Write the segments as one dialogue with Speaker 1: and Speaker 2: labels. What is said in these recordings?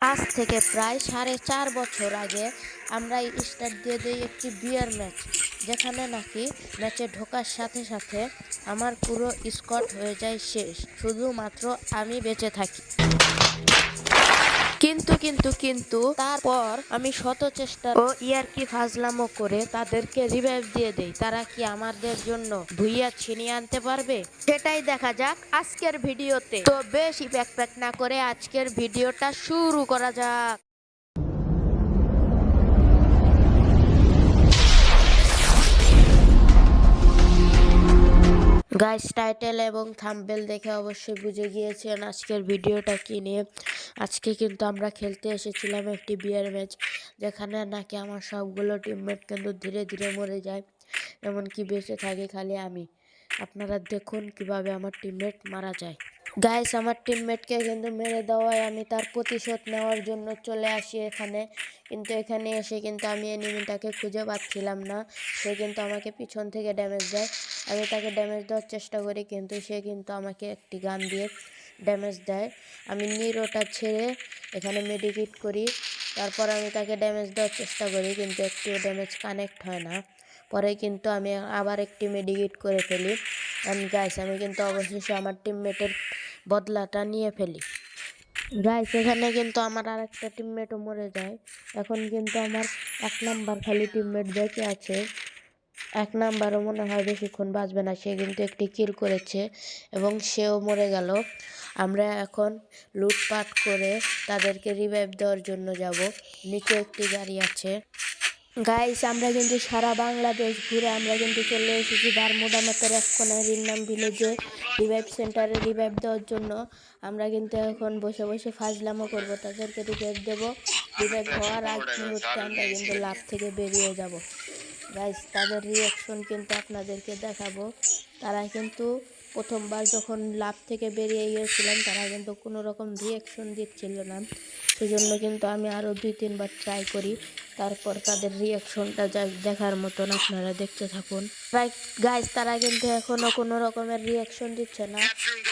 Speaker 1: আজ থেকে প্রায় 4.5 বছর আগে আমরা স্টার্ট দিয়ে দিই একটি বিয়ার ম্যাচ, যেখানে নাকি ম্যাচে ঢোকার সাথে সাথে আমার পুরো স্কোয়াড হয়ে যায় শেষ, শুধুমাত্র আমি বেঁচে থাকি। কিন্তু তারপর আমি শত চেষ্টা ও ইয়ারকি ফাজলামো করে তাদেরকে রিভাইভ দিয়ে দেই। তারা কি আমাদের জন্য ভুইয়া ছিনিয়ে আনতে পারবে? সেটাই দেখা যাক আজকের ভিডিওতে। তো বেশি প্যাক না করে আজকের ভিডিওটা শুরু করা যাক। গাইস, টাইটেল এবং থাম্বনেল দেখে অবশ্যই বুঝে গিয়েছেন আজকের ভিডিওটা কি নিয়ে। আজকে কিন্তু আমরা খেলতে এসেছিলাম একটি বিয়ার ম্যাচ, যেখানে নাকি আমার সবগুলো টিমমেট কিন্তু ধীরে ধীরে মরে যায়, এমনকি বেঁচে থাকে খালি আমি। আপনারা দেখুন কিভাবে আমার টিমমেট মারা যায়। গাইস, আমার টিমমেটকে কিন্তু মেরে দেওয়ায় আমি তার প্রতিশোধ নেওয়ার জন্য চলে আসি এখানে। কিন্তু এখানে এসে কিন্তু আমি এনিমিটাকে খুঁজে পাচ্ছিলাম না। সে কিন্তু আমাকে পিছন থেকে ড্যামেজ দেয়। আমি তাকে ড্যামেজ দেওয়ার চেষ্টা করি, কিন্তু সে কিন্তু আমাকে একটি গান দিয়ে ড্যামেজ দেয়। আমি নিরোটা ছেড়ে এখানে মেডিকেট করি। তারপর আমি তাকে ড্যামেজ দেওয়ার চেষ্টা করি, কিন্তু একটিও ড্যামেজ কানেক্ট হয় না। পরে কিন্তু আমি আবার একটি মেডিকেট করে ফেলি। গাইস, আমি কিন্তু অবশেষে আমার টিমমেটের বদলাটা নিয়ে ফেলি। গাইস, এখানে কিন্তু আমার আর একটা টিমমেটও মরে যায়। এখন কিন্তু আমার 1 নাম্বার খালি টিমমেট বেঁচে আছে। 1 নাম্বারও মনে হয় বেশিক্ষণ বাঁচবে না, সে কিন্তু একটি কিল করেছে এবং সেও মরে গেল। আমরা এখন লুটপাট করে তাদেরকে রিভাইভ দেওয়ার জন্য যাব। নিচে একটি গাড়ি আছে। গাইস, আমরা কিন্তু সারা বাংলাদেশ ঘুরে আমরা কিন্তু চলে এসেছি বারমুডা ম্যাপের এক কোনায় রিন্নাম ভিলেজে রিভাইভ সেন্টারে রিভাইভ দেওয়ার জন্য। আমরা কিন্তু এখন বসে বসে ফাজলামো করবো, তাদেরকে রিভাইভ দেবো। রিভাইভ হওয়ার আগ মুহূর্তে আমরা কিন্তু লাভ থেকে বেরিয়ে যাব। গাইস, তাদের রিয়াকশন কিন্তু আপনাদেরকে দেখাবো। তারা কিন্তু প্রথমবার যখন লাভ থেকে বেরিয়ে গিয়েছিলাম, তারা কিন্তু কোনো রকম রিয়াকশন দিচ্ছিল না। সেজন্য কিন্তু আমি আরও 2-3 বার ট্রাই করি, তারপর তাদের রিয়াকশনটা দেখার মতন আপনারা দেখতে থাকুন। গাইস, তারা কিন্তু এখনও কোনো রকমের রিয়াকশন দিচ্ছে না।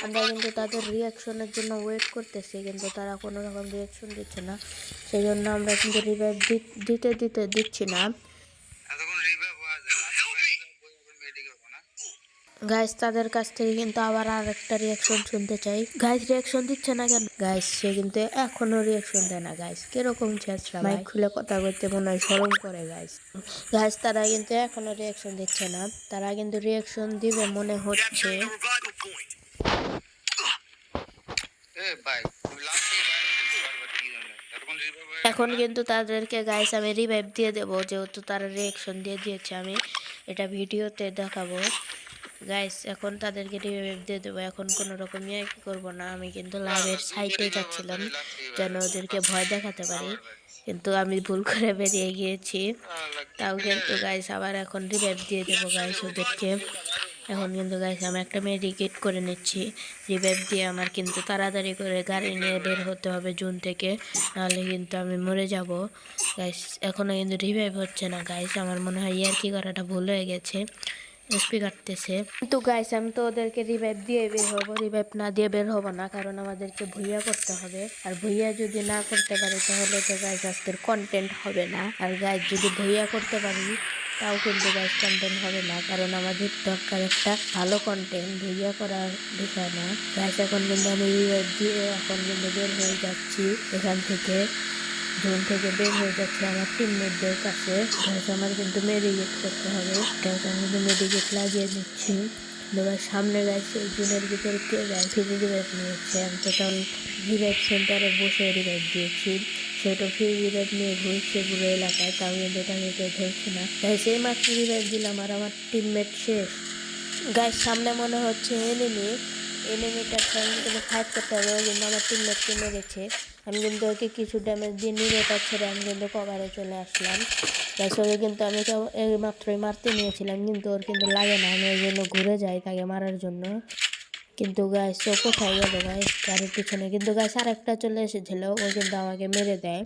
Speaker 1: আমরা কিন্তু তাদের রিয়াকশনের জন্য ওয়েট করতেছি, কিন্তু তারা কোনো রকম রিয়াকশন দিচ্ছে না। সেই জন্য আমরা কিন্তু রিভাইভ দিচ্ছি না। গাইস, তাদের কাছ থেকে কিন্তু আবার আর একটা রিয়াকশন শুনতে চাই। গাইস, রিয়াকশন দিচ্ছে না কেন? গাইস, সে কিন্তু এখনো রিয়াকশন দেয় না। গাইস, কিরকম ছেঁচড়া, মাইক খুলে কথা বলতে মনে হয় শরম করে। গাইস, তারা কিন্তু এখনো রিয়াকশন দিচ্ছে না। তারা কিন্তু রিয়াকশন দিবে মনে হচ্ছে। এখন কিন্তু তাদেরকে গাইস আমি রিভাইভ দিয়ে দেবো, যেহেতু তারা রিয়াকশন দিয়ে দিয়েছে। আমি এটা ভিডিওতে দেখাবো। গাইস, এখন তাদেরকে রিভাইভ দিয়ে দেবো। এখন কোনো রকম কি করবো না, আমি কিন্তু লাভের সাইডে যাচ্ছিলাম যেন ওদেরকে ভয় দেখাতে পারি, কিন্তু আমি ভুল করে বেরিয়ে গিয়েছি। তাও কিন্তু গাইস আবার এখন রিভাইভ দিয়ে দেবো গাইস ওদেরকে। এখন কিন্তু গাইস আমি একটা মেডিকেট করে নিচ্ছি। রিভাইভ দিয়ে আমার কিন্তু তাড়াতাড়ি করে গাড়ি নিয়ে বের হতে হবে জুন থেকে, নাহলে কিন্তু আমি মরে যাব। গাইস, এখনও কিন্তু রিভাইভ হচ্ছে না। গাইস, আমার মনে হয় ইয়ার্কি করাটা ভুল হয়ে গেছে, এসপি কাটতেছে। কিন্তু গাইস, আমি তো ওদেরকে রিভাইভ দিয়ে বের হবো, রিভাইভ না দিয়ে বের হবো না, কারণ আমাদেরকে ভুইয়া করতে হবে। আর ভুইয়া যদি না করতে পারি তাহলে তো গাইস আজকের কন্টেন্ট হবে না। আর গাইস, যদি ভুইয়া করতে পারি তাও কিন্তু গাইস কন্টেন্ট হবে না, কারণ আমাদের দরকার একটা ভালো কন্টেন্ট, ভুইয়া করার বিষয় না। গাইস, এখন কিন্তু আমি রিভাইভ দিয়ে এখন কিন্তু বের হয়ে যাচ্ছি এখান থেকে, জোন থেকে বের হয়ে যাচ্ছে আমার টিমমেটদের কাছে। গাইস, আমার কিন্তু মেডিকেট করতে হবে। গাইস, আমি কিন্তু মেডিকেট লাগিয়ে দিচ্ছি। এবার সামনে গাইস এই জোনের ভিতরে কে গাইস ফ্রি রিভাইভ নিয়েছে। আমি তো তখন রিভাইভ সেন্টারে বসে রিভাইভ দিয়েছি, সেটা ফ্রি রিভাইভ নিয়ে ঘুরছে পুরো এলাকায়, তাও কিন্তু তাকে কেউ ধরছে না। গাইস, এই মাত্র রিভাইভ দিলাম আর আমার টিমমেট শেষ। গাইস, সামনে মনে হচ্ছে এনিমিটার সঙ্গে কিন্তু ফাইট করতে হবে, ওই জন্য আমার টিমমেটকে মেরেছে। আমি কিন্তু ওকে কিছু ড্যামেজ দিয়ে নিরোটা ছেড়ে আমি কিন্তু কভারে চলে আসলাম। গাইস, ওকে কিন্তু আমি মাত্রই মারতে নিয়েছিলাম, কিন্তু ওর কিন্তু লাগে না, আমি ওই জন্য ঘুরে যাই তাকে মারার জন্য। কিন্তু গাইস, ও কোথায় গেল? গাইস, গাড়ির পিছনে কিন্তু গাইস আর একটা চলে এসেছিল, ও কিন্তু আমাকে মেরে দেয়।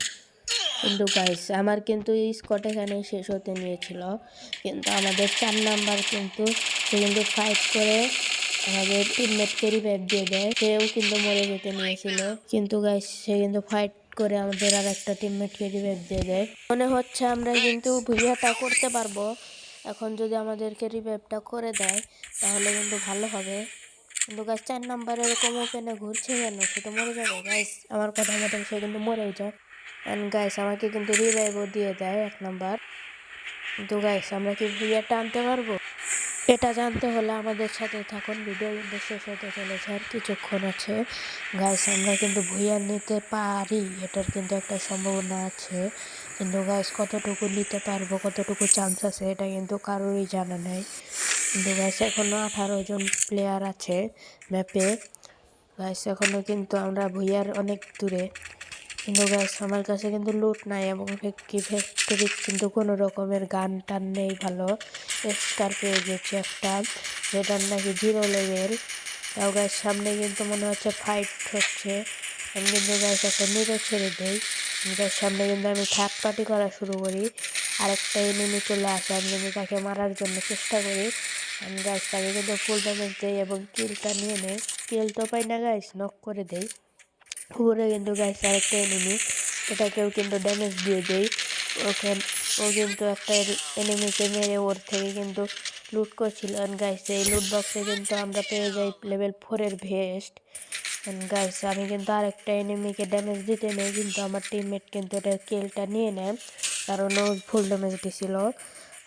Speaker 1: কিন্তু গাইস, আমার কিন্তু স্কোয়াড এখানে শেষ হতে নিয়েছিল, কিন্তু আমাদের 4 নাম্বার কিন্তু সে কিন্তু ফাইট করে আমাদের টিমমেটকে রিভাইভ দিয়ে দেয়। সেও কিন্তু মরে যেতে নিয়েছিল, কিন্তু গাইস সে কিন্তু ফাইট করে আমাদের আর একটা টিমমেটকে রিভাইভ দিয়ে দেয়। মনে হচ্ছে আমরা কিন্তু ভুইয়াটা করতে পারবো। এখন যদি আমাদেরকে রিভাইভটা করে দেয় তাহলে কিন্তু ভালো হবে। কিন্তু গাইস 4 নাম্বার এরকম ওপেনে ঘুরছে কেন? সে তো মরে যাবে গাইস। আমার কথা মতন সে কিন্তু মরেই যায়। অ্যান্ড গাইস আমাকে কিন্তু রিভাইভও দিয়ে দেয় 1 নাম্বার। কিন্তু গাইস আমরা কি ভুইয়াটা আনতে পারবো? এটা জানতে হলে আমাদের সাথে থাকুন। ভিডিও কিন্তু শেষ হতে চলেছে, আর কিছুক্ষণ আছে। গাইস আমরা কিন্তু ভুইয়া নিতে পারি, এটার কিন্তু একটা সম্ভাবনা আছে। কিন্তু গাইস কতটুকু নিতে পারবো, কতটুকু চান্স আছে এটা কিন্তু কারোরই জানা নেই। কিন্তু গাইস এখনও 18 জন প্লেয়ার আছে ম্যাপে। গাইস এখনও কিন্তু আমরা ভুইয়ার অনেক দূরে। কিন্তু গাইস আমার কাছে কিন্তু লুট নাই এবং ফ্যাক্টরি কিন্তু কোনো রকমের গান টান নেই ভালো। স্কার পেয়ে গেছে একটা, যেটার নাকি 0 লেভেল। তাও গাইস সামনে কিন্তু মনে হচ্ছে ফাইট হচ্ছে। আমি কিন্তু গাইস একটা নিরে ছেড়ে দেই। গাইস সামনে কিন্তু আমি থার্ড পার্টি করা শুরু করি। আরেকটা এনিমি চলে আসে, আমি কিন্তু তাকে মারার জন্য চেষ্টা করি। আমি গাইস তাকে কিন্তু ফুল ড্যামেজ দেই এবং কিলটা নিয়ে নেই। কিল তো পাই না গাইস, নক করে দেই। উপরে কিন্তু গাইস আরেকটা এনিমি, এটাকেও কিন্তু ড্যামেজ দিয়ে দেই। ও কিন্তু একটা এনিমিকে মেরে ওর থেকে কিন্তু লুট করছিল। গাইস এই লুট বক্সে কিন্তু আমরা পেয়ে যাই লেভেল 4 এর ভেস্ট। গাইস আমি কিন্তু আরেকটা এনিমিকে ড্যামেজ দিতে নেই, কিন্তু আমার টিমমেট কিন্তু এটা কিলটা নিয়ে নেয়, কারণ ও ফুল ড্যামেজ দিছিল।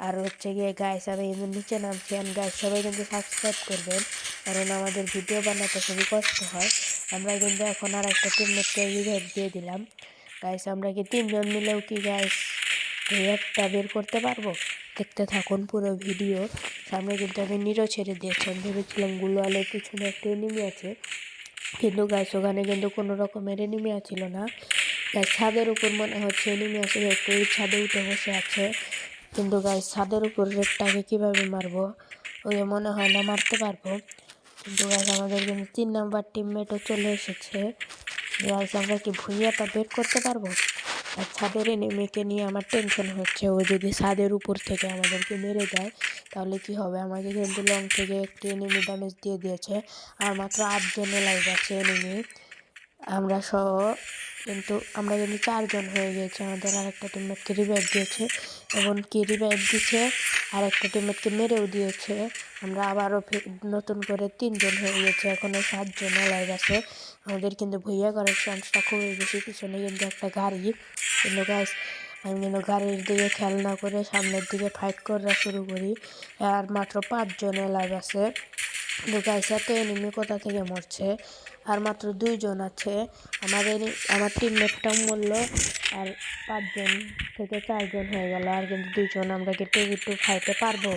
Speaker 1: আর হচ্ছে গিয়ে গাইস আমি নিচে নামছি। গাইস সবাই কিন্তু সাবস্ক্রাইব করবেন, কারণ আমাদের ভিডিও বানাতে খুবই কষ্ট হয়। আমরা কিন্তু এখন আর একটা টিমমেটকে রিভাইভ দিয়ে দিলাম। গাইস আমরা কি 3 জন মিলেও কি গাইস রিভাইভটা বের করতে পারবো? দেখতে থাকুন পুরো ভিডিও। সামনে কিন্তু আমি নিরো ছেড়ে দিয়েছি। আমি ভেবেছিলাম গুলোয়ালের পিছনে একটা এনিমি আছে, কিন্তু গাইস ওখানে কিন্তু কোনো রকমের এনিমি ছিল না। গাইস ছাদের উপর মনে হচ্ছে এনিমি আছে, একটু ছাদে উঠে বসে আছে। কিন্তু গাইস ছাদের উপর রেডটাকে কীভাবে মারবো? ওকে মনে হয় না মারতে পারবো। কিন্তু গাইস আমাদের কিন্তু 3 নাম্বার টিমমেটও চলে এসেছে। গাইস আমরা কি ভুইয়াটা বের করতে পারবো? আর ছাদের এনিমিকে নিয়ে আমার টেনশন হচ্ছে, ও যদি ছাদের উপর থেকে আমাদেরকে মেরে দেয় তাহলে কি হবে? আমাকে কিন্তু লং থেকে একটি এনিমি ড্যামেজ দিয়ে দিয়েছে। আর মাত্র 8 জনে লাইভ আছে এনিমি আমরা সহ। আমরা কিন্তু 4 জন হয়ে গেছে। আমাদের আরেকটা টিমমেটকে রিভাইভ দিয়েছে, এমনকি রিভাইভ দিচ্ছে আর একটা টিমমেটকে মেরেও দিয়েছে। আমরা আবারও নতুন করে 3 জন হয়ে গেছে, এখনও 7 জন লাইভ আছে। আমাদের কিন্তু ভুইয়া করার চান্সটা খুবই বেশি। পিছনে কিন্তু একটা গাড়ি, কিন্তু গাইস আমি কিন্তু গাড়ির দিকে খেয়াল না করে সামনের দিকে ফাইট করা শুরু করি। আর মাত্র 5 জন লাইভ আছে। কিন্তু গাইস এত এনিমি কোথা থেকে মরছে? আর মাত্র 2 জন আছে। আমার টিমমেটটাও মরলো, আর 5 জন থেকে 4 জন হয়ে গেল। আর কিন্তু 2 জন আমরা কি 2v2 খাইতে পারবো?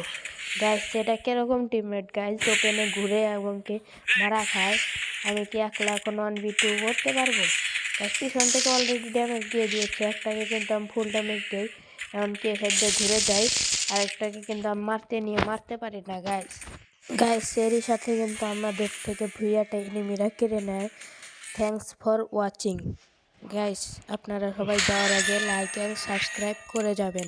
Speaker 1: গাইস এটা কিরকম টিমমেট গাইস? ওপেনে ঘুরে এবং কি মারা খায়। আমি কি একলা এখন 1v2 করতে পারবো? গাইস পিছন থেকে অলরেডি ড্যামেজ দিয়ে দিয়েছে। একটাকে কিন্তু আমি ফুল ড্যামেজ দিই, এমনকি এ সাইড দিয়ে ঘুরে যাই। আরেকটাকে কিন্তু আমি মারতে পারি না গাইস। গাইস এরই সাথে কিন্তু আমাদের থেকে ভুইয়াটা এনিমিরা কেড়ে নেয়। Thanks for watching guys. আপনারা সবাই যাওয়ার আগে লাইক এন্ড সাবস্ক্রাইব করে যাবেন।